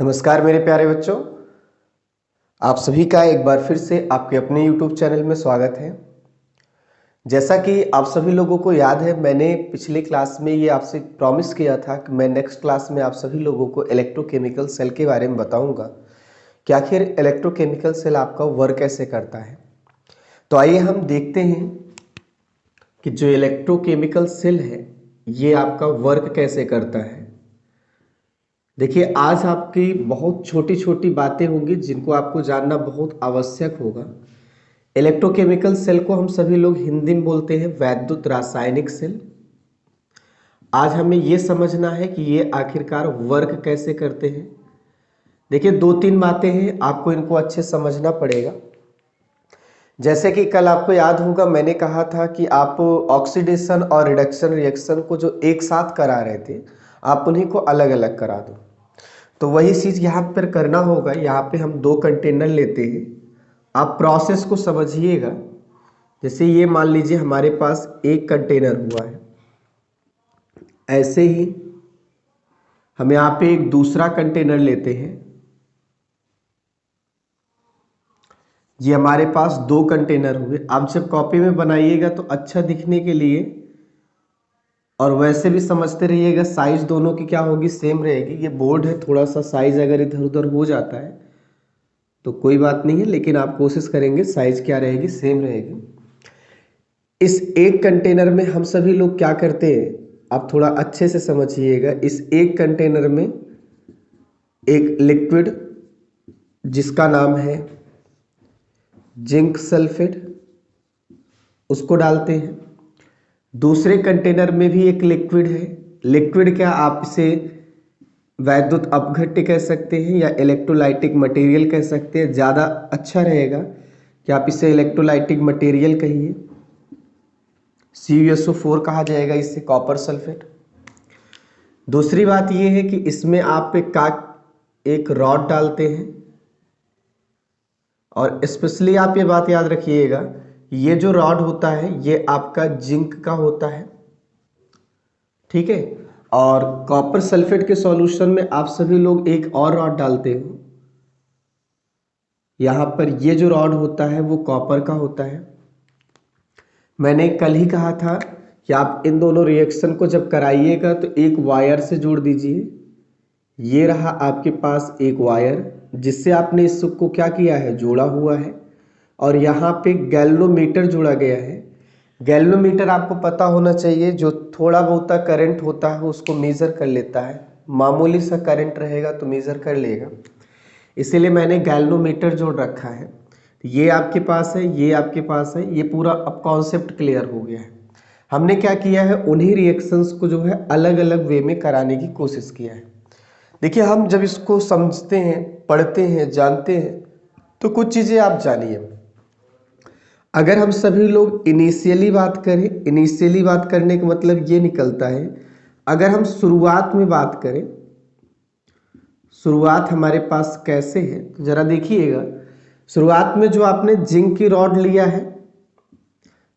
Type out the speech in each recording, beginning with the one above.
नमस्कार मेरे प्यारे बच्चों, आप सभी का एक बार फिर से आपके अपने YouTube चैनल में स्वागत है। जैसा कि आप सभी लोगों को याद है, मैंने पिछले क्लास में ये आपसे प्रॉमिस किया था कि मैं नेक्स्ट क्लास में आप सभी लोगों को इलेक्ट्रोकेमिकल सेल के बारे में बताऊंगा कि आखिर इलेक्ट्रोकेमिकल सेल आपका वर्क कैसे करता है। तो आइए हम देखते हैं कि जो इलेक्ट्रोकेमिकल सेल है ये आपका वर्क कैसे करता है। देखिए, आज आपकी बहुत छोटी छोटी बातें होंगी जिनको आपको जानना बहुत आवश्यक होगा। इलेक्ट्रोकेमिकल सेल को हम सभी लोग हिंदी में बोलते हैं वैद्युत रासायनिक सेल। आज हमें ये समझना है कि ये आखिरकार वर्क कैसे करते हैं। देखिए, दो तीन बातें हैं, आपको इनको अच्छे समझना पड़ेगा। जैसे कि कल आपको याद होगा, मैंने कहा था कि आप ऑक्सीडेशन और रिडक्शन रिएक्शन को जो एक साथ करा रहे थे, आप उन्हीं को अलग अलग करा दो। तो वही चीज़ यहाँ पर करना होगा। यहाँ पे हम दो कंटेनर लेते हैं, आप प्रोसेस को समझिएगा। जैसे ये मान लीजिए हमारे पास एक कंटेनर हुआ है, ऐसे ही हम यहाँ पे एक दूसरा कंटेनर लेते हैं। ये हमारे पास दो कंटेनर हुए। आप जब कॉपी में बनाइएगा तो अच्छा दिखने के लिए और वैसे भी समझते रहिएगा, साइज दोनों की क्या होगी, सेम रहेगी। ये बोर्ड है, थोड़ा सा साइज अगर इधर उधर हो जाता है तो कोई बात नहीं है, लेकिन आप कोशिश करेंगे साइज क्या रहेगी, सेम रहेगी। इस एक कंटेनर में हम सभी लोग क्या करते हैं, आप थोड़ा अच्छे से समझिएगा। इस एक कंटेनर में एक लिक्विड जिसका नाम है जिंक सल्फेट, उसको डालते हैं। दूसरे कंटेनर में भी एक लिक्विड है। लिक्विड क्या, आप इसे वैद्युत अपघट्य कह सकते हैं या इलेक्ट्रोलाइटिक मटेरियल कह सकते हैं। ज़्यादा अच्छा रहेगा कि आप इसे इलेक्ट्रोलाइटिक मटेरियल कहिए। CuSO4 कहा जाएगा इससे, कॉपर सल्फेट। दूसरी बात यह है कि इसमें आप एक रॉड डालते हैं, और स्पेशली आप ये बात याद रखिएगा, ये जो रॉड होता है ये आपका जिंक का होता है, ठीक है। और कॉपर सल्फेट के सॉल्यूशन में आप सभी लोग एक और रॉड डालते हो। यहाँ पर ये जो रॉड होता है वो कॉपर का होता है। मैंने कल ही कहा था कि आप इन दोनों रिएक्शन को जब कराइएगा तो एक वायर से जोड़ दीजिए। ये रहा आपके पास एक वायर जिससे आपने इसको क्या किया है, जोड़ा हुआ है। और यहाँ पे गैल्वेनोमीटर जोड़ा गया है। गैल्वेनोमीटर आपको पता होना चाहिए, जो थोड़ा बहुत करंट होता है उसको मेज़र कर लेता है। मामूली सा करंट रहेगा तो मेज़र कर लेगा, इसीलिए मैंने गैल्वेनोमीटर जोड़ रखा है। ये आपके पास है, ये आपके पास है, ये पूरा अब कॉन्सेप्ट क्लियर हो गया है। हमने क्या किया है, उन्हीं रिएक्शंस को जो है अलग अलग वे में कराने की कोशिश किया है। देखिए, हम जब इसको समझते हैं, पढ़ते हैं, जानते हैं, तो कुछ चीज़ें आप जानिए। अगर हम सभी लोग इनिशियली बात करें, इनिशियली बात करने का मतलब ये निकलता है, अगर हम शुरुआत में बात करें, शुरुआत हमारे पास कैसे है तो जरा देखिएगा। शुरुआत में जो आपने जिंक की रॉड लिया है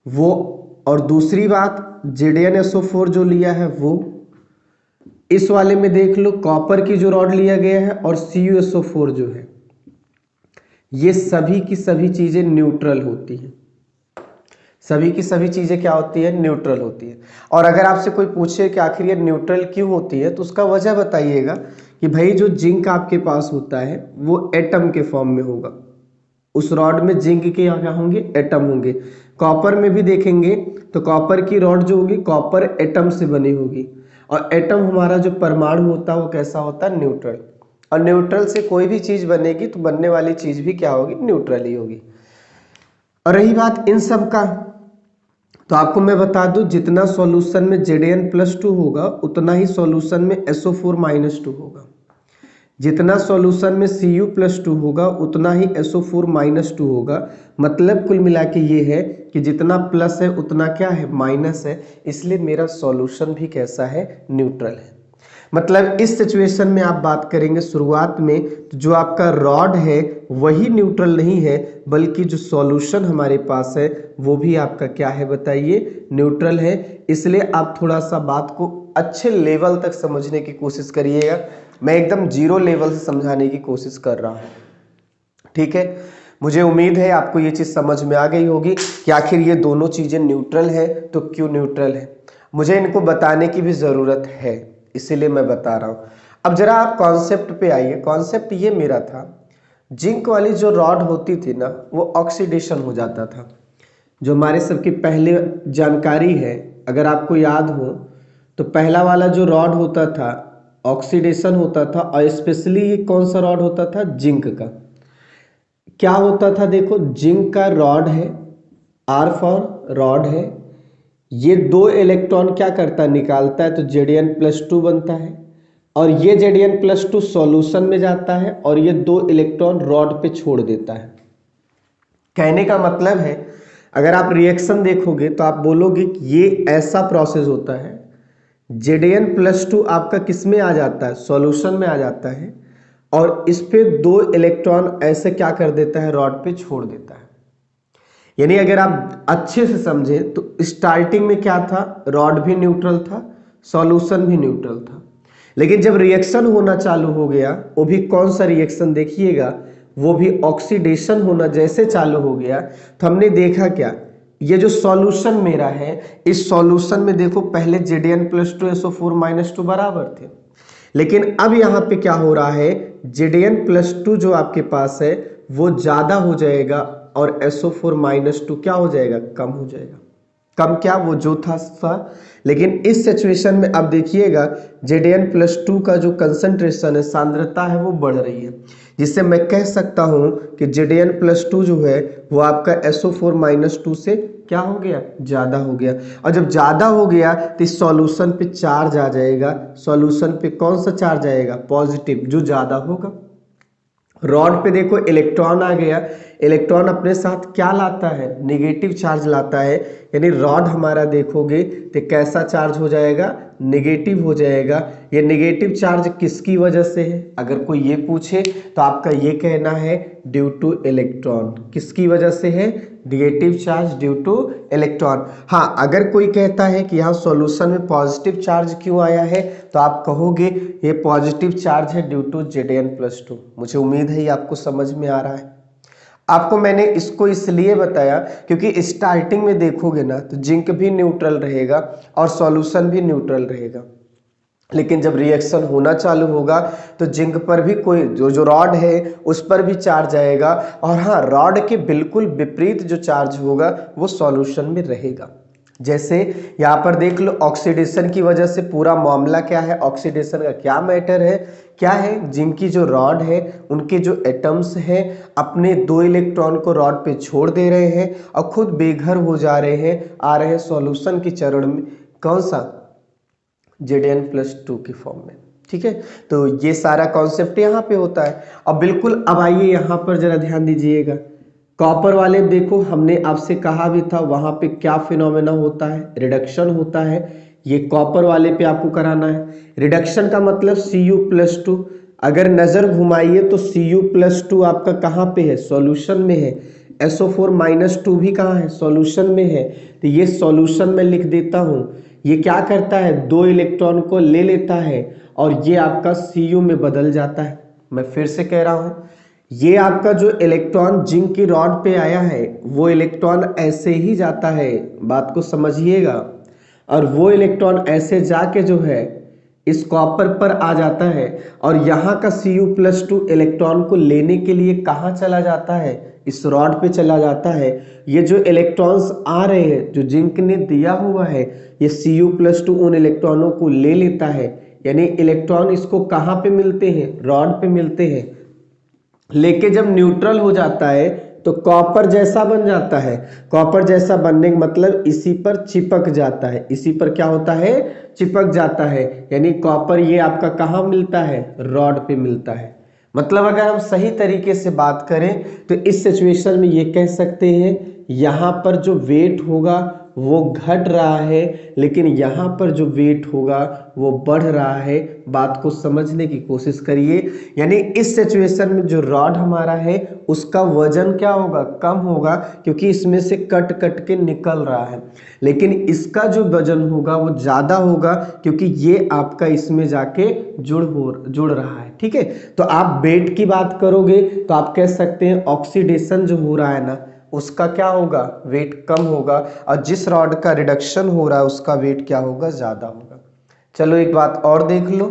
वो, और दूसरी बात ZnSO4 जो लिया है वो, इस वाले में देख लो कॉपर की जो रॉड लिया गया है और CuSO4 जो है, ये सभी की सभी चीजें न्यूट्रल होती हैं। सभी की सभी चीजें क्या होती है, न्यूट्रल होती है। और अगर आपसे कोई पूछे कि आखिर ये न्यूट्रल क्यों होती है तो उसका वजह बताइएगा कि भाई जो जिंक आपके पास होता है वो एटम के फॉर्म में होगा। उस रॉड में जिंक के क्या होंगे, एटम होंगे। कॉपर में भी देखेंगे तो कॉपर की रॉड जो होगी कॉपर एटम से बनी होगी, और एटम हमारा जो परमाणु होता है वो कैसा होता है, न्यूट्रल। और न्यूट्रल से कोई भी चीज बनेगी तो बनने वाली चीज भी क्या होगी, न्यूट्रल ही होगी। और रही बात इन सब का, तो आपको मैं बता दूं, जितना सॉल्यूशन में Zn+2 होगा उतना ही सॉल्यूशन में SO4-2 होगा। जितना सॉल्यूशन में Cu+2 होगा उतना ही SO4-2 होगा। मतलब कुल मिला के ये है कि जितना प्लस है उतना क्या है, माइनस है। इसलिए मेरा सॉल्यूशन भी कैसा है, न्यूट्रल है। मतलब इस सिचुएशन में आप बात करेंगे शुरुआत में, तो जो आपका रॉड है वही न्यूट्रल नहीं है, बल्कि जो सॉल्यूशन हमारे पास है वो भी आपका क्या है बताइए, न्यूट्रल है। इसलिए आप थोड़ा सा बात को अच्छे लेवल तक समझने की कोशिश करिएगा। मैं एकदम जीरो लेवल से समझाने की कोशिश कर रहा हूँ, ठीक है। मुझे उम्मीद है आपको ये चीज़ समझ में आ गई होगी कि आखिर ये दोनों चीज़ें न्यूट्रल है तो क्यों न्यूट्रल है। मुझे इनको बताने की भी ज़रूरत है, इसीलिए मैं बता रहा हूँ। अब जरा आप कॉन्सेप्ट पे आइए। कॉन्सेप्ट ये मेरा था, जिंक वाली जो रॉड होती थी ना वो ऑक्सीडेशन हो जाता था। जो हमारे सबकी पहले जानकारी है, अगर आपको याद हो तो पहला वाला जो रॉड होता था ऑक्सीडेशन होता था, और स्पेशली ये कौन सा रॉड होता था, जिंक का। क्या होता था, देखो जिंक का रॉड है, आर फॉर रॉड है, ये 2 इलेक्ट्रॉन क्या करता है, निकालता है, तो Zn+2 बनता है, और ये Zn+2 सॉल्यूशन में जाता है और ये 2 इलेक्ट्रॉन रॉड पे छोड़ देता है। कहने का मतलब है, अगर आप रिएक्शन देखोगे तो आप बोलोगे कि ये ऐसा प्रोसेस होता है, Zn+2 आपका किस में आ जाता है, सॉल्यूशन में आ जाता है, और इस पे 2 इलेक्ट्रॉन ऐसे क्या कर देता है, रॉड पे छोड़ देता है। यानी अगर आप अच्छे से समझें तो स्टार्टिंग में क्या था, रॉड भी न्यूट्रल था, सॉल्यूशन भी न्यूट्रल था, लेकिन जब रिएक्शन होना चालू हो गया, वो भी कौन सा रिएक्शन देखिएगा, वो भी ऑक्सीडेशन होना जैसे चालू हो गया, तो हमने देखा क्या, ये जो सॉल्यूशन मेरा है, इस सॉल्यूशन में देखो पहले Zn+2 SO4-2 बराबर थे, लेकिन अब यहाँ पे क्या हो रहा है, Zn+2 जो आपके पास है वो ज्यादा हो जाएगा और SO4-2 क्या हो जाएगा, कम हो जाएगा। कम क्या, वो जो था। लेकिन इस सिचुएशन में अब देखिएगा Zn+2 का जो कंसंट्रेशन है, सांद्रता है, वो बढ़ रही है, जिससे मैं कह सकता हूं कि Zn+2 जो है वो आपका SO4-2 से क्या हो गया, ज्यादा हो गया। और जब ज्यादा हो गया तो इस सॉल्यूशन पे चार्ज आ जाएगा। सॉल्यूशन पे कौन सा चार्ज आएगा, पॉजिटिव, जो ज्यादा होगा। रॉड पे देखो इलेक्ट्रॉन आ गया, इलेक्ट्रॉन अपने साथ क्या लाता है, नेगेटिव चार्ज लाता है, यानी रॉड हमारा देखोगे तो कैसा चार्ज हो जाएगा, नेगेटिव हो जाएगा। ये नेगेटिव चार्ज किसकी वजह से है, अगर कोई ये पूछे तो आपका ये कहना है ड्यू टू इलेक्ट्रॉन। किसकी वजह से है, negative charge due two electron. हाँ, अगर कोई कहता है कि यहाँ सॉल्यूशन में पॉजिटिव चार्ज क्यों आया है, तो आप कहोगे ये पॉजिटिव चार्ज है ड्यू टू Zn+2। मुझे उम्मीद है ये आपको समझ में आ रहा है। आपको मैंने इसको इसलिए बताया क्योंकि स्टार्टिंग में देखोगे ना तो जिंक भी न्यूट्रल रहेगा और सॉल्यूशन भी न्यूट्रल रहेगा, लेकिन जब रिएक्शन होना चालू होगा तो जिंक पर भी कोई जो रॉड है उस पर भी चार्ज आएगा, और हाँ, रॉड के बिल्कुल विपरीत जो चार्ज होगा वो सॉल्यूशन में रहेगा। जैसे यहाँ पर देख लो, ऑक्सीडेशन की वजह से पूरा मामला क्या है, ऑक्सीडेशन का क्या मैटर है, क्या है, जिनकी जो रॉड है उनके जो एटम्स हैं अपने 2 इलेक्ट्रॉन को रॉड पे छोड़ दे रहे हैं और खुद बेघर हो जा रहे हैं, आ रहे हैं सॉल्यूशन के चरण में, कौन सा, Zn+2 की फॉर्म में। ठीक है, तो ये सारा कॉन्सेप्ट यहाँ पे होता है। अब बिल्कुल, अब आइए यहाँ पर जरा ध्यान दीजिएगा। कॉपर वाले देखो, हमने आपसे कहा भी था वहां पे क्या फिनोमेना होता है, रिडक्शन होता है। ये कॉपर वाले पे आपको कराना है। रिडक्शन का मतलब Cu+2। अगर नजर घुमाइए तो Cu+2 आपका कहाँ पे है, सॉल्यूशन में है। SO4-2 भी कहाँ है, सॉल्यूशन में है। तो ये सॉल्यूशन में लिख देता हूं। ये क्या करता है, 2 इलेक्ट्रॉन को ले लेता है और ये आपका Cu में बदल जाता है। मैं फिर से कह रहा हूं, ये आपका जो इलेक्ट्रॉन जिंक की रॉड पे आया है वो इलेक्ट्रॉन ऐसे ही जाता है, बात को समझिएगा, और वो इलेक्ट्रॉन ऐसे जाके जो है इस कॉपर पर आ जाता है, और यहाँ का Cu+2 इलेक्ट्रॉन को लेने के लिए कहाँ चला जाता है, इस रॉड पे चला जाता है। ये जो इलेक्ट्रॉन्स आ रहे हैं जो जिंक ने दिया हुआ है, ये Cu+2 उन इलेक्ट्रॉनों को ले लेता है, यानी इलेक्ट्रॉन इसको कहाँ पे मिलते हैं, रॉड पे मिलते हैं। लेके जब न्यूट्रल हो जाता है तो कॉपर जैसा बन जाता है। कॉपर जैसा बनने का मतलब इसी पर चिपक जाता है, इसी पर क्या होता है, चिपक जाता है। यानी कॉपर ये आपका कहाँ मिलता है, रॉड पे मिलता है। मतलब अगर हम सही तरीके से बात करें तो इस सिचुएशन में ये कह सकते हैं यहाँ पर जो वेट होगा वो घट रहा है, लेकिन यहाँ पर जो वेट होगा वो बढ़ रहा है। बात को समझने की कोशिश करिए। यानी इस सिचुएशन में जो रॉड हमारा है उसका वजन क्या होगा, कम होगा, क्योंकि इसमें से कट कट के निकल रहा है। लेकिन इसका जो वजन होगा वो ज़्यादा होगा, क्योंकि ये आपका इसमें जाके जुड़ रहा है। ठीक है, तो आप वेट की बात करोगे तो आप कह सकते हैं ऑक्सीडेशन जो हो रहा है ना, उसका क्या होगा, वेट कम होगा, और जिस रॉड का रिडक्शन हो रहा है उसका वेट क्या होगा, ज़्यादा होगा। चलो एक बात और देख लो,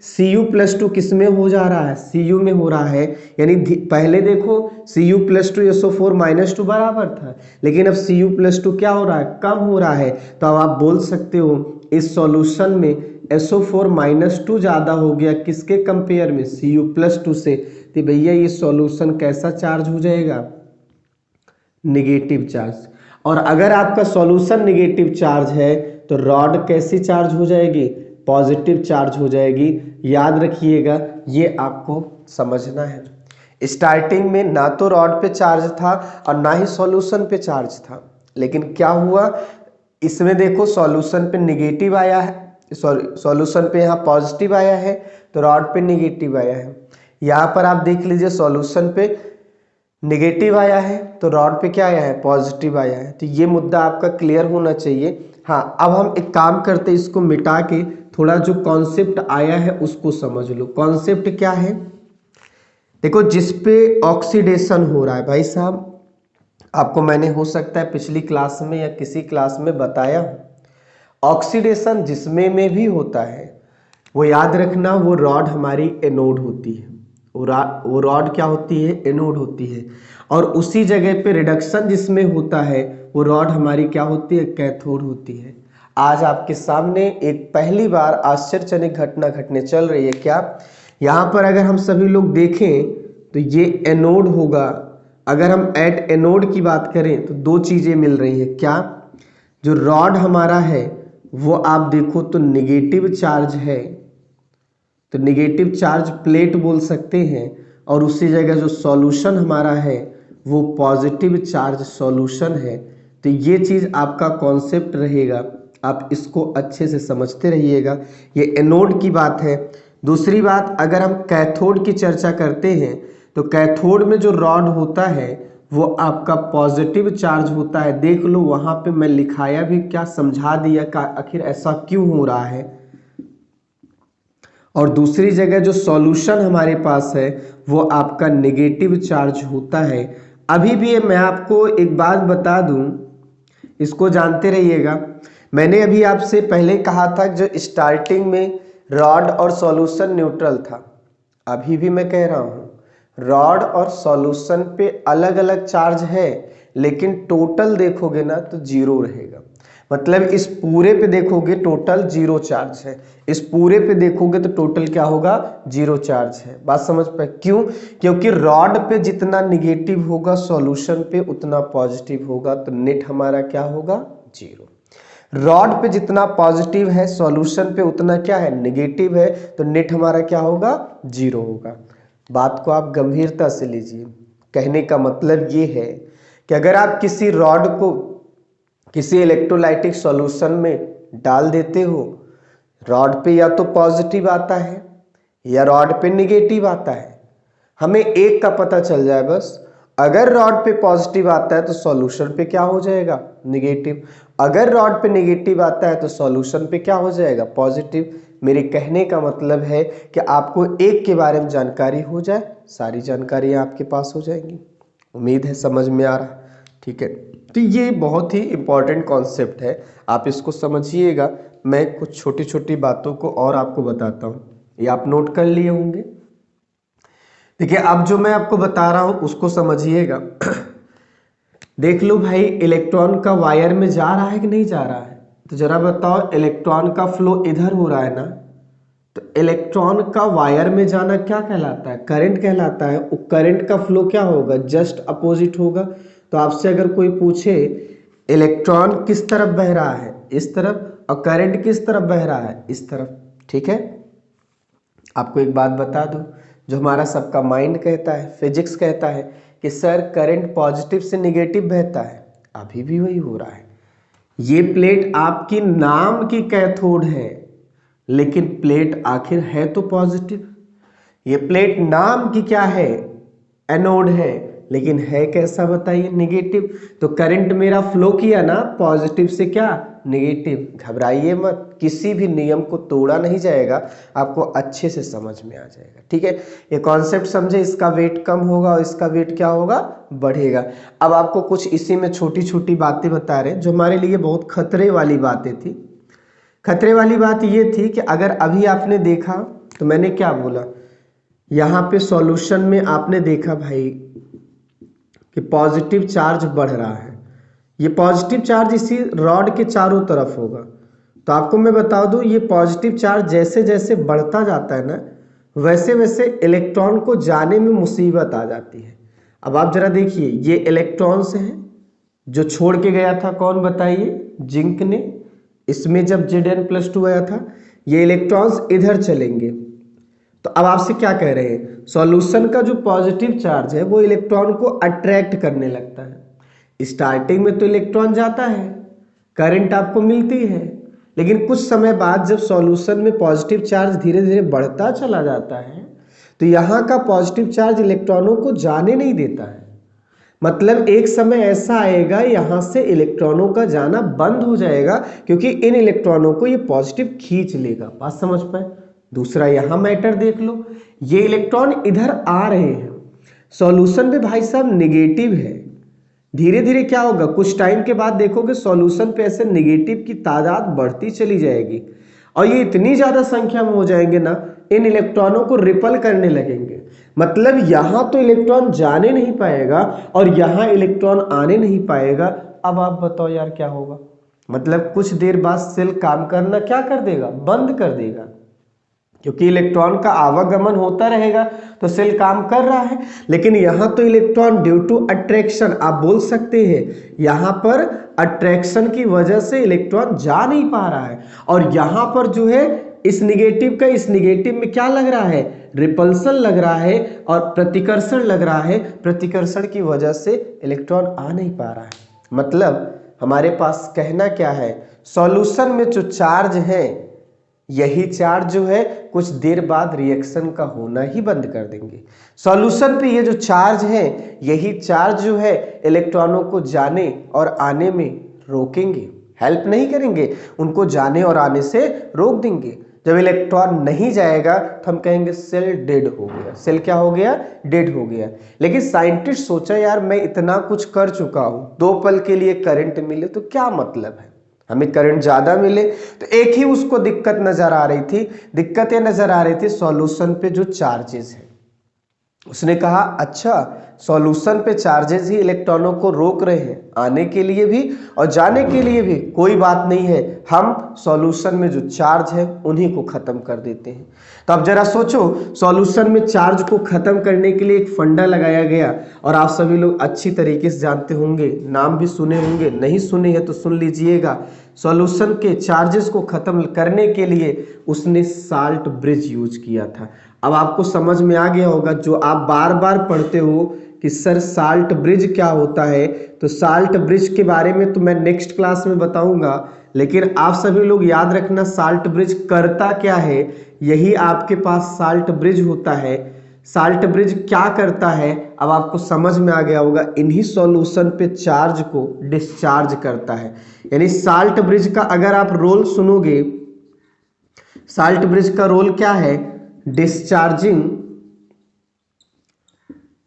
Cu+2 किस में हो जा रहा है, Cu में हो रहा है। यानी पहले देखो Cu+2 SO4 - 2 बराबर था, लेकिन अब Cu+2 क्या हो रहा है, कम हो रहा है। तो अब आप बोल सकते हो इस सॉल्यूशन में SO4 - 2 ज़्यादा हो गया, किसके कंपेयर में, Cu+2 से। तो भैया ये सॉल्यूशन कैसा चार्ज हो जाएगा, निगेटिव चार्ज। और अगर आपका सॉल्यूशन निगेटिव चार्ज है तो रॉड कैसी चार्ज हो जाएगी, पॉजिटिव चार्ज हो जाएगी। याद रखिएगा, ये आपको समझना है। स्टार्टिंग में ना तो रॉड पे चार्ज था और ना ही सॉल्यूशन पे चार्ज था, लेकिन क्या हुआ, इसमें देखो सॉल्यूशन पे निगेटिव आया है, सॉल्यूशन पे यहाँ पॉजिटिव आया है, तो रॉड पे निगेटिव आया है। यहाँ पर आप देख लीजिए सॉल्यूशन पे निगेटिव आया है तो रॉड पे क्या आया है, पॉजिटिव आया है। तो ये मुद्दा आपका क्लियर होना चाहिए। हाँ, अब हम एक काम करते हैं, इसको मिटा के थोड़ा जो कॉन्सेप्ट आया है उसको समझ लो। कॉन्सेप्ट क्या है, देखो जिस पे ऑक्सीडेशन हो रहा है, भाई साहब आपको मैंने हो सकता है पिछली क्लास में या किसी क्लास में बताया हो, ऑक्सीडेशन जिसमें में भी होता है वो याद रखना, वो रॉड हमारी एनोड होती है, वो रॉड क्या होती है, एनोड होती है। और उसी जगह पे रिडक्शन जिसमें होता है वो रॉड हमारी क्या होती है, कैथोड होती है। आज आपके सामने एक पहली बार आश्चर्यजनक घटना घटने चल रही है। क्या, यहाँ पर अगर हम सभी लोग देखें तो ये एनोड होगा। अगर हम एट एनोड की बात करें तो दो चीजें मिल रही है। क्या, जो रॉड हमारा है वो आप देखो तो निगेटिव चार्ज है, तो निगेटिव चार्ज प्लेट बोल सकते हैं, और उसी जगह जो सॉल्यूशन हमारा है वो पॉजिटिव चार्ज सॉल्यूशन है। तो ये चीज़ आपका कॉन्सेप्ट रहेगा, आप इसको अच्छे से समझते रहिएगा। ये एनोड की बात है। दूसरी बात, अगर हम कैथोड की चर्चा करते हैं तो कैथोड में जो रॉड होता है वो आपका पॉजिटिव चार्ज होता है। देख लो वहाँ पे मैं लिखाया भी, क्या समझा दिया कि आखिर ऐसा क्यों हो रहा है। और दूसरी जगह जो सॉल्यूशन हमारे पास है वो आपका नेगेटिव चार्ज होता है। अभी भी मैं आपको एक बात बता दूं, इसको जानते रहिएगा। मैंने अभी आपसे पहले कहा था जो स्टार्टिंग में रॉड और सॉल्यूशन न्यूट्रल था, अभी भी मैं कह रहा हूं रॉड और सॉल्यूशन पे अलग अलग चार्ज है, लेकिन टोटल देखोगे ना तो जीरो रहेगा। मतलब इस पूरे पे देखोगे टोटल जीरो चार्ज है, इस पूरे पे देखोगे तो टोटल क्या होगा, जीरो चार्ज है। बात समझ पाए, क्यों, क्योंकि रॉड पे जितना निगेटिव होगा सॉल्यूशन पे उतना पॉजिटिव होगा, तो नेट हमारा क्या होगा, जीरो। रॉड पे जितना पॉजिटिव है सॉल्यूशन पे उतना क्या है, निगेटिव है, तो नेट हमारा क्या होगा, जीरो होगा। बात को आप गंभीरता से लीजिए। कहने का मतलब ये है कि अगर आप किसी रॉड को किसी इलेक्ट्रोलाइटिक सॉल्यूशन में डाल देते हो, रॉड पे या तो पॉजिटिव आता है या रॉड पे निगेटिव आता है। हमें एक का पता चल जाए बस, अगर रॉड पे पॉजिटिव आता है तो सॉल्यूशन पे क्या हो जाएगा, निगेटिव। अगर रॉड पे निगेटिव आता है तो सॉल्यूशन पे क्या हो जाएगा, पॉजिटिव। मेरे कहने का मतलब है कि आपको एक के बारे में जानकारी हो जाए, सारी जानकारी आपके पास हो जाएंगी। उम्मीद है समझ में आ रहा, ठीक है। तो ये बहुत ही इंपॉर्टेंट कॉन्सेप्ट है, आप इसको समझिएगा। मैं कुछ छोटी छोटी बातों को और आपको बताता हूँ, ये आप नोट कर लिए होंगे। देखिए अब जो मैं आपको बता रहा हूँ उसको समझिएगा। देख लो भाई, इलेक्ट्रॉन का वायर में जा रहा है कि नहीं जा रहा है, तो जरा बताओ, इलेक्ट्रॉन का फ्लो इधर हो रहा है ना, तो इलेक्ट्रॉन का वायर में जाना क्या कहलाता है, करंट कहलाता है। वो करंट का फ्लो क्या होगा, जस्ट अपोजिट होगा। तो आपसे अगर कोई पूछे इलेक्ट्रॉन किस तरफ बह रहा है, इस तरफ, और करंट किस तरफ बह रहा है, इस तरफ, ठीक है। आपको एक बात बता दूं, जो हमारा सबका माइंड कहता है, फिजिक्स कहता है कि सर करंट पॉजिटिव से निगेटिव बहता है, अभी भी वही हो रहा है। ये प्लेट आपकी नाम की कैथोड है, लेकिन प्लेट आखिर है तो पॉजिटिव। ये प्लेट नाम की क्या है, एनोड है, लेकिन है कैसा बताइए, नेगेटिव। तो करंट मेरा फ्लो किया ना पॉजिटिव से क्या, नेगेटिव। घबराइए मत, किसी भी नियम को तोड़ा नहीं जाएगा, आपको अच्छे से समझ में आ जाएगा। ठीक है, ये कॉन्सेप्ट समझे, इसका वेट कम होगा और इसका वेट क्या होगा, बढ़ेगा। अब आपको कुछ इसी में छोटी छोटी बातें बता रहे जो हमारे लिए बहुत खतरे वाली बातें थी। खतरे वाली बात ये थी कि अगर अभी आपने देखा तो मैंने क्या बोला, यहाँ पे सॉल्यूशन में आपने देखा भाई कि पॉजिटिव चार्ज बढ़ रहा है। ये पॉजिटिव चार्ज इसी रॉड के चारों तरफ होगा। तो आपको मैं बता दूं, ये पॉजिटिव चार्ज जैसे जैसे बढ़ता जाता है ना, वैसे वैसे इलेक्ट्रॉन को जाने में मुसीबत आ जाती है। अब आप जरा देखिए, ये इलेक्ट्रॉन्स हैं जो छोड़ के गया था, कौन बताइए, जिंक ने। इसमें जब Zn+2 आया था, ये इलेक्ट्रॉन्स इधर चलेंगे। तो अब आपसे क्या कह रहे हैं, सॉल्यूशन का जो पॉजिटिव चार्ज है वो इलेक्ट्रॉन को अट्रैक्ट करने लगता है। स्टार्टिंग में तो इलेक्ट्रॉन जाता है, करंट आपको मिलती है, लेकिन कुछ समय बाद जब सॉल्यूशन में पॉजिटिव चार्ज धीरे धीरे बढ़ता चला जाता है, तो यहाँ का पॉजिटिव चार्ज इलेक्ट्रॉनों को जाने नहीं देता है। मतलब एक समय ऐसा आएगा यहां से इलेक्ट्रॉनों का जाना बंद हो जाएगा, क्योंकि इन इलेक्ट्रॉनों को ये पॉजिटिव खींच लेगा। बात समझ पाए। दूसरा यहां मैटर देख लो, ये इलेक्ट्रॉन इधर आ रहे हैं, सॉल्यूशन में भाई साहब नेगेटिव है। धीरे धीरे क्या होगा, कुछ टाइम के बाद देखोगे सॉल्यूशन पे ऐसे नेगेटिव की तादाद बढ़ती चली जाएगी, और ये इतनी ज्यादा संख्या में हो जाएंगे ना, इन इलेक्ट्रॉनों को रिपल करने लगेंगे। मतलब यहां तो इलेक्ट्रॉन जाने नहीं पाएगा और यहां इलेक्ट्रॉन आने नहीं पाएगा। अब आप बताओ यार क्या होगा, मतलब कुछ देर बाद सेल काम करना क्या कर देगा, बंद कर देगा, क्योंकि इलेक्ट्रॉन का आवागमन होता रहेगा तो सेल काम कर रहा है। लेकिन यहां तो इलेक्ट्रॉन ड्यू टू अट्रैक्शन, आप बोल सकते हैं यहां पर अट्रैक्शन की वजह से इलेक्ट्रॉन जा नहीं पा रहा है, और यहां पर जो है इस निगेटिव का इस निगेटिव में क्या लग रहा है, रिपल्सन लग रहा है और प्रतिकर्षण लग रहा है। प्रतिकर्षण की वजह से इलेक्ट्रॉन आ नहीं पा रहा है। मतलब हमारे पास कहना क्या है, सॉल्यूशन में जो चार्ज है, यही चार्ज जो है कुछ देर बाद रिएक्शन का होना ही बंद कर देंगे। सॉल्यूशन पे ये जो चार्ज है, यही चार्ज जो है इलेक्ट्रॉनों को जाने और आने में रोकेंगे, हेल्प नहीं करेंगे, उनको जाने और आने से रोक देंगे। जब इलेक्ट्रॉन नहीं जाएगा तो हम कहेंगे सेल डेड हो गया। सेल क्या हो गया, डेड हो गया। लेकिन साइंटिस्ट सोचा यार मैं इतना कुछ कर चुका हूं, 2 पल के लिए करंट मिले तो क्या मतलब है, हमें करंट ज्यादा मिले। तो एक ही उसको दिक्कत नजर आ रही थी, दिक्कत ये नजर आ रही थी सॉल्यूशन पे जो चार्जेस है। उसने कहा अच्छा, सॉल्यूशन पे चार्जेस ही इलेक्ट्रॉनों को रोक रहे हैं आने के लिए भी और जाने के लिए भी, कोई बात नहीं है, हम सॉल्यूशन में जो चार्ज है उन्हीं को खत्म कर देते हैं। तो अब जरा सोचो, सॉल्यूशन में चार्ज को खत्म करने के लिए एक फंडा लगाया गया, और आप सभी लोग अच्छी तरीके से जानते होंगे, नाम भी सुने होंगे, नहीं सुने हैं तो सुन लीजिएगा। सॉल्यूशन के चार्जेस को खत्म करने के लिए उसने साल्ट ब्रिज यूज किया था। अब आपको समझ में आ गया होगा, जो आप बार बार पढ़ते हो कि सर साल्ट ब्रिज क्या होता है, तो साल्ट ब्रिज के बारे में तो मैं नेक्स्ट क्लास में बताऊंगा, लेकिन आप सभी लोग याद रखना साल्ट ब्रिज करता क्या है। यही आपके पास साल्ट ब्रिज होता है। साल्ट ब्रिज क्या करता है, अब आपको समझ में आ गया होगा, इन्हीं सॉल्यूशन पे चार्ज को डिस्चार्ज करता है। यानी साल्ट ब्रिज का अगर आप रोल सुनोगे, साल्ट ब्रिज का रोल क्या है, डिस्चार्जिंग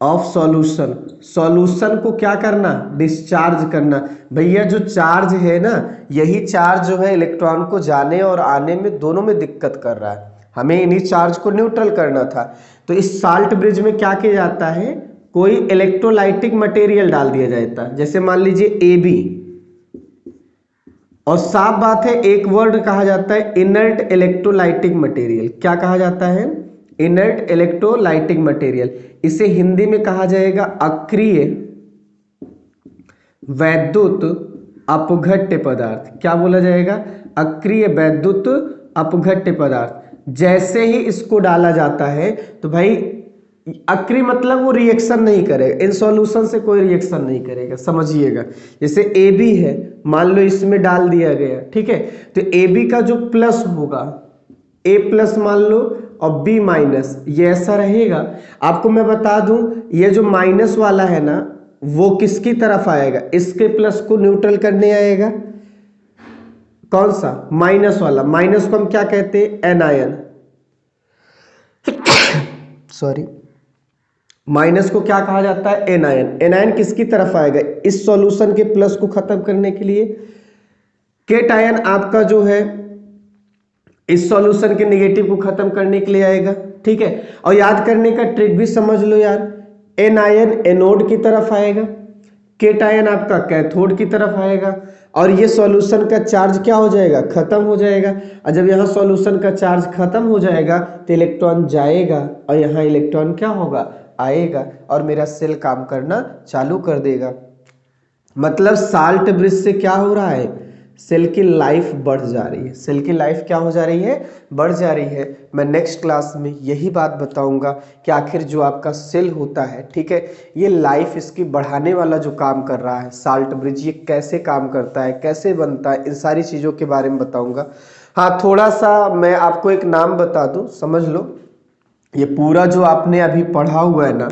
ऑफ सॉल्यूशन। सॉल्यूशन को क्या करना, डिस्चार्ज करना। भैया जो चार्ज है ना, यही चार्ज जो है इलेक्ट्रॉन को जाने और आने में दोनों में दिक्कत कर रहा है, हमें इन्हीं चार्ज को न्यूट्रल करना था। तो इस साल्ट ब्रिज में क्या किया जाता है, कोई इलेक्ट्रोलाइटिक मटेरियल डाल दिया जाता है, जैसे मान लीजिए AB, और साफ बात है एक वर्ड कहा जाता है इनर्ट इलेक्ट्रोलाइटिक मटेरियल। क्या कहा जाता है, इनर्ट इलेक्ट्रोलाइटिक मटेरियल। इसे हिंदी में कहा जाएगा अक्रिय वैद्युत अपघट्य पदार्थ। क्या बोला जाएगा, अक्रिय वैद्युत अपघट्य पदार्थ। जैसे ही इसको डाला जाता है तो भाई अक्री मतलब वो रिएक्शन नहीं करेगा, इन सॉल्यूशन से कोई रिएक्शन नहीं करेगा, समझिएगा। जैसे ए बी है, मान लो इसमें डाल दिया गया, ठीक है, तो ए बी का जो प्लस होगा, ए प्लस मान लो और बी माइनस, ये ऐसा रहेगा। आपको मैं बता दूं, ये जो माइनस वाला है ना, वो किसकी तरफ आएगा, इसके प्लस को न्यूट्रल करने आएगा। कौन सा, माइनस वाला। माइनस को हम क्या कहते हैं, एनायन। सॉरी, माइनस को क्या कहा जाता है, एनायन। एनायन किसकी तरफ आएगा, इस सॉल्यूशन के प्लस को खत्म करने के लिए। केटायन आपका जो है इस सॉल्यूशन के नेगेटिव को खत्म करने के लिए आएगा, ठीक है। और याद करने का ट्रिक भी समझ लो यार, एनायन एनोड की तरफ आएगा, केटायन आपका कैथोड की तरफ आएगा, और ये सॉल्यूशन का चार्ज क्या हो जाएगा, खत्म हो जाएगा। और जब यहाँ सॉल्यूशन का चार्ज खत्म हो जाएगा तो इलेक्ट्रॉन जाएगा और यहाँ इलेक्ट्रॉन क्या होगा, आएगा, और मेरा सेल काम करना चालू कर देगा। मतलब साल्ट ब्रिज से क्या हो रहा है, सेल की लाइफ बढ़ जा रही है। सेल की लाइफ क्या हो जा रही है, बढ़ जा रही है। मैं नेक्स्ट क्लास में यही बात बताऊंगा कि आखिर जो आपका सेल होता है, ठीक है, ये लाइफ इसकी बढ़ाने वाला जो काम कर रहा है, साल्ट ब्रिज, ये कैसे काम करता है, कैसे बनता है, इन सारी चीज़ों के बारे में बताऊंगा। हाँ, थोड़ा सा मैं आपको एक नाम बता दूं, समझ लो। ये पूरा जो आपने अभी पढ़ा हुआ है ना,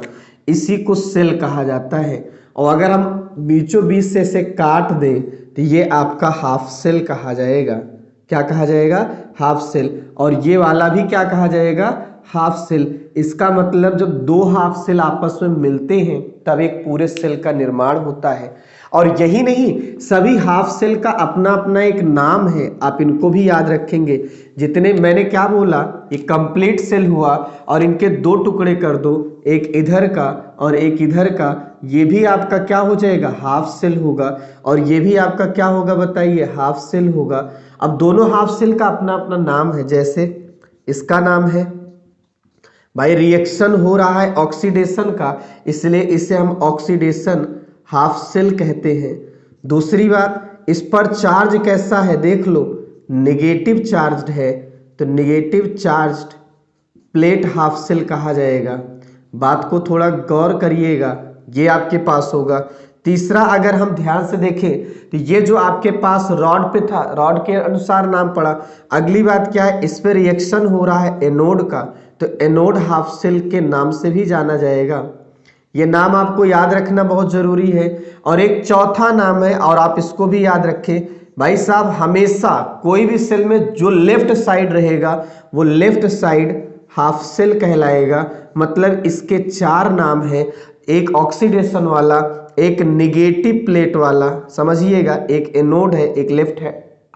इसी को सेल कहा जाता है। और अगर हम बीचों बीच से इसे काट दें तो ये आपका हाफ सेल कहा जाएगा। क्या कहा जाएगा, हाफ सेल। और ये वाला भी क्या कहा जाएगा, हाफ सेल। इसका मतलब जब दो हाफ सेल आपस में मिलते हैं तब एक पूरे सेल का निर्माण होता है। और यही नहीं, सभी हाफ सेल का अपना अपना एक नाम है, आप इनको भी याद रखेंगे। जितने मैंने क्या बोला, ये कंप्लीट सेल हुआ, और इनके दो टुकड़े कर दो, एक इधर का और एक इधर का, ये भी आपका क्या हो जाएगा, हाफ सेल होगा। और ये भी आपका क्या होगा बताइए, हाफ सेल होगा। अब दोनों हाफ सेल का अपना अपना नाम है। जैसे इसका नाम है, भाई रिएक्शन हो रहा है ऑक्सीडेशन का, इसलिए इसे हम ऑक्सीडेशन हाफ सेल कहते हैं। दूसरी बात, इस पर चार्ज कैसा है देख लो, नेगेटिव चार्ज्ड है, तो negative charged plate half cell कहा जाएगा। बात को थोड़ा गौर करिएगा, ये आपके पास होगा। तीसरा, अगर हम ध्यान से देखें तो ये जो आपके पास रॉड पे था, रॉड के अनुसार नाम पड़ा। अगली बात क्या है, इस पे रिएक्शन हो रहा है एनोड का, तो एनोड हाफ सेल के नाम से भी जाना जाएगा। ये नाम आपको याद रखना बहुत जरूरी है। और एक चौथा नाम है, और आप इसको भी याद रखें भाई साहब, हमेशा कोई भी सेल में जो लेफ्ट साइड रहेगा वो लेफ्ट साइड हाफ सेल कहलाएगा। मतलब इसके चार नाम है, एक ऑक्सीडेशन वाला, एक नेगेटिव प्लेट वाला, समझिएगा, एक एनोड है, एक लेफ्ट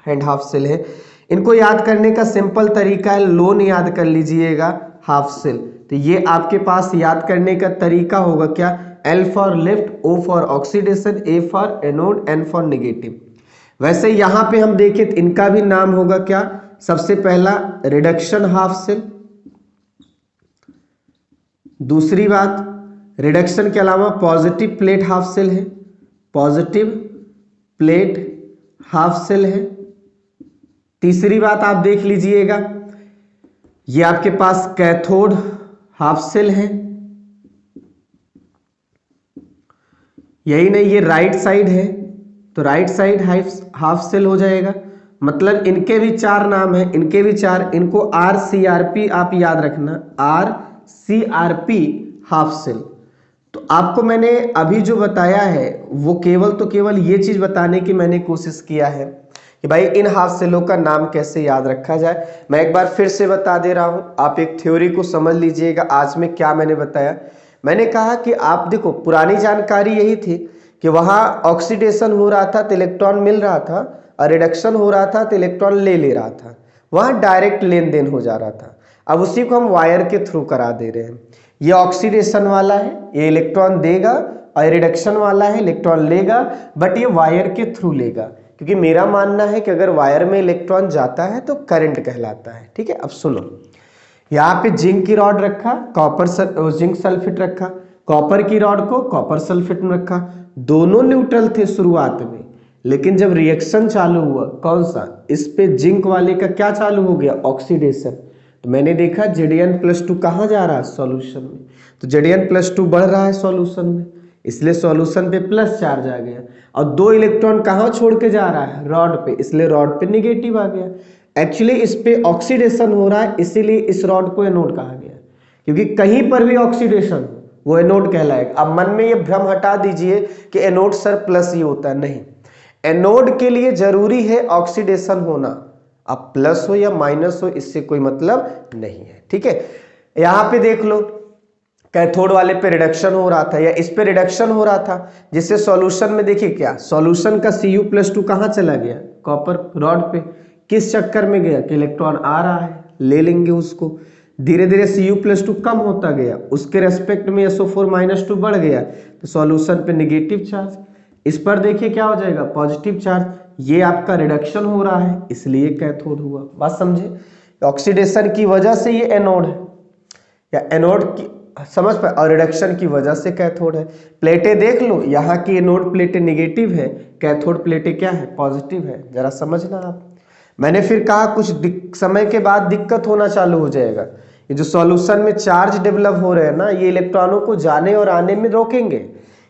हैंड हाफ सेल है। इनको याद करने का सिंपल तरीका है, लोन याद कर लीजिएगा, हाफ सेल। तो ये आपके पास याद करने का तरीका होगा क्या, L for left, O for oxidation, A for anode, N for negative. वैसे यहाँ पे हम देखें तो इनका भी नाम होगा क्या, सबसे पहला रिडक्शन हाफ सेल। दूसरी बात, रिडक्शन के अलावा पॉजिटिव प्लेट हाफ सेल है, पॉजिटिव प्लेट हाफ सेल है। तीसरी बात आप देख लीजिएगा, ये आपके पास कैथोड हाफ सेल है। यही नहीं, ये राइट साइड है, तो राइट साइड हाफ सेल हो जाएगा। मतलब इनके भी चार नाम है, इनके भी चार, इनको RCRP आप याद रखना, RCRP हाफ सेल। तो आपको मैंने अभी जो बताया है वो केवल ये चीज बताने की मैंने कोशिश किया है कि भाई इन हाफ सेलों का नाम कैसे याद रखा जाए। मैं एक बार फिर से बता दे रहा हूं, आप एक थ्योरी को समझ लीजिएगा। आज में क्या मैंने बताया, मैंने कहा कि आप देखो, पुरानी जानकारी यही थी कि वहां ऑक्सीडेशन हो रहा था तो इलेक्ट्रॉन मिल रहा था, और रिडक्शन हो रहा था तो इलेक्ट्रॉन ले रहा था, वहां डायरेक्ट लेन देन हो जा रहा था। अब उसी को हम वायर के थ्रू करा दे रहे हैं। ये ऑक्सीडेशन वाला है, ये इलेक्ट्रॉन देगा, और रिडक्शन वाला है, इलेक्ट्रॉन लेगा, बट ये वायर के थ्रू लेगा। क्योंकि मेरा मानना है कि अगर वायर में इलेक्ट्रॉन जाता है तो करंट कहलाता है। ठीक है, अब सुनो, यहाँ पे जिंक की रॉड रखा, जिंक सल्फेट रखा, कॉपर की रॉड को कॉपर सल्फेट में रखा। दोनों न्यूट्रल थे शुरुआत में, लेकिन जब रिएक्शन चालू हुआ, कौन सा, इस पे जिंक वाले का क्या चालू हो गया, ऑक्सीडेशन। तो मैंने देखा Zn+2 कहाँ जा रहा है, सॉल्यूशन में। तो Zn+2 बढ़ रहा है सॉल्यूशन में, इसलिए सॉल्यूशन पे प्लस चार्ज आ गया। और 2 इलेक्ट्रॉन कहाँ छोड़ के जा रहा है, रॉड पे, इसलिए रॉड पे निगेटिव आ गया। एक्चुअली इस पे ऑक्सीडेशन हो रहा है, इसीलिए इस रॉड को एनोड कहा गया, क्योंकि कहीं पर भी ऑक्सीडेशन वो एनोड कहलाएगा। अब मन में ये भ्रम हटा दीजिए कि एनोड सर प्लस ही होता है, नहीं, एनोड के लिए जरूरी है ऑक्सीडेशन होना, अब प्लस हो या माइनस हो इससे कोई मतलब नहीं है, ठीक है। यहां पे देख लो कैथोड वाले पे रिडक्शन हो रहा था या इस पे रिडक्शन हो रहा था, जिससे सॉल्यूशन में देखिए क्या, सॉल्यूशन का Cu+2 कहां चला गया, कॉपर रॉड पे, किस चक्कर में गया कि इलेक्ट्रॉन आ रहा है, ले लेंगे उसको, धीरे धीरे Cu+2 कम होता गया, उसके रेस्पेक्ट में SO4-2 बढ़ गया, तो सॉल्यूशन पे निगेटिव चार्ज, इस पर देखिए क्या हो जाएगा, पॉजिटिव चार्ज, ये आपका रिडक्शन हो रहा है इसलिए कैथोड हुआ। बात समझे, ऑक्सीडेशन की वजह से ये एनोड है, या एनोड की समझ पाए, और रिडक्शन की वजह से कैथोड है। प्लेटें देख लो, यहाँ की एनोड प्लेटें निगेटिव है, कैथोड प्लेटें क्या है, पॉजिटिव है, जरा समझना आप। मैंने फिर कहा कुछ समय के बाद दिक्कत होना चालू हो जाएगा, ये जो सॉल्यूशन में चार्ज डेवलप हो रहे हैं ना, ये इलेक्ट्रॉनों को जाने और आने में रोकेंगे,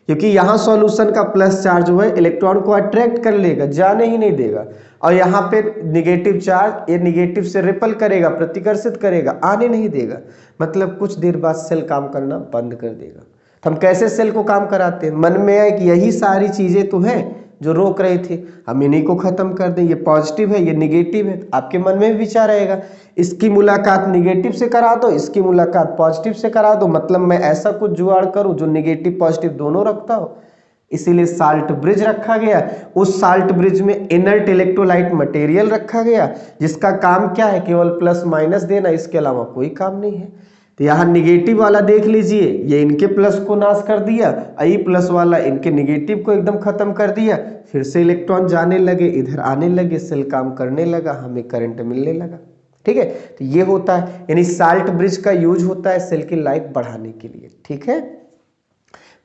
क्योंकि यहाँ सॉल्यूशन का प्लस चार्ज हुआ है, इलेक्ट्रॉन को अट्रैक्ट कर लेगा, जाने ही नहीं देगा, और यहाँ पे निगेटिव चार्ज, ये निगेटिव से रिपल करेगा, प्रतिकर्षित करेगा, आने नहीं देगा, मतलब कुछ देर बाद सेल काम करना बंद कर देगा। तो हम कैसे सेल को काम कराते हैं, मन में आए कि यही सारी चीजें तो हैं जो रोक रहे थे, हम इन्हीं को खत्म कर दें, ये पॉजिटिव है ये निगेटिव है, आपके मन में भी विचार आएगा, इसकी मुलाकात निगेटिव से करा दो, इसकी मुलाकात पॉजिटिव से करा दो, मतलब मैं ऐसा कुछ जुगाड़ करूं जो निगेटिव पॉजिटिव दोनों रखता हो, इसीलिए साल्ट ब्रिज रखा गया। उस साल्ट ब्रिज में इनर्ट इलेक्ट्रोलाइट मटेरियल रखा गया, जिसका काम क्या है, केवल प्लस माइनस देना, इसके अलावा कोई काम नहीं है। तो यहाँ निगेटिव वाला देख लीजिए, ये इनके प्लस को नाश कर दिया, आई प्लस वाला इनके निगेटिव को एकदम खत्म कर दिया, फिर से इलेक्ट्रॉन जाने लगे, इधर आने लगे, सेल काम करने लगा, हमें करंट मिलने लगा, ठीक है। तो ये होता है, यानी साल्ट ब्रिज का यूज होता है सेल की लाइफ बढ़ाने के लिए, ठीक है।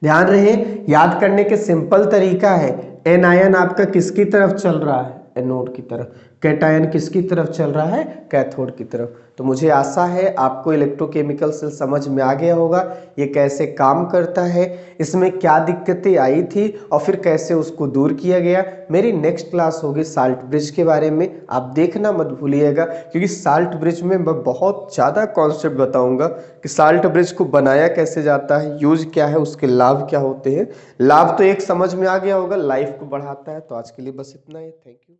ध्यान रहे, याद करने के सिंपल तरीका है, एन आयन आपका किसकी तरफ चल रहा है, एनोड की तरफ, कैटायन किसकी तरफ चल रहा है, कैथोड की तरफ। तो मुझे आशा है आपको इलेक्ट्रोकेमिकल सेल समझ में आ गया होगा, ये कैसे काम करता है, इसमें क्या दिक्कतें आई थी और फिर कैसे उसको दूर किया गया। मेरी नेक्स्ट क्लास होगी साल्ट ब्रिज के बारे में, आप देखना मत भूलिएगा, क्योंकि साल्ट ब्रिज में मैं बहुत ज़्यादा कॉन्सेप्ट बताऊंगा कि साल्ट ब्रिज को बनाया कैसे जाता है, यूज क्या है, उसके लाभ क्या होते हैं। लाभ तो एक समझ में आ गया होगा, लाइफ को बढ़ाता है। तो आज के लिए बस इतना ही, थैंक यू।